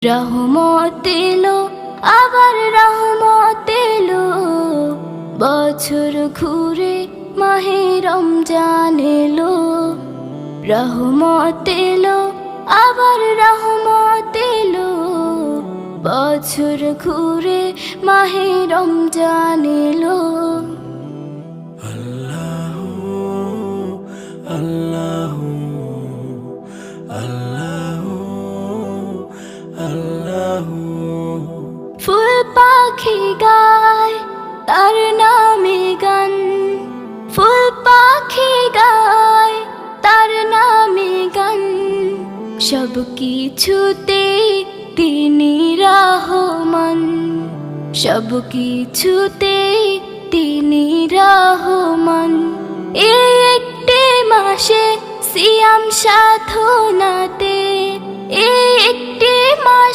রহমত এলো, আবার রহমত এলো, বছর ঘুরে মাহে রমজান এলো। রহমত এলো, আবার রহমত এলো, বছর ঘুরে মাহে রমজান এলো। আল্লাহু আল্লাহু আল্লাহু আল্লাহু। ফুল পাখি গায় তার নামে গান, ফুল পাখি গায় তার নামে গান, সব কিছুতে তিনি রহমান, সব কিছুতে তিনি রহমান। এই একটি মাসে সিয়াম সাধনাতে, এই একটি মাস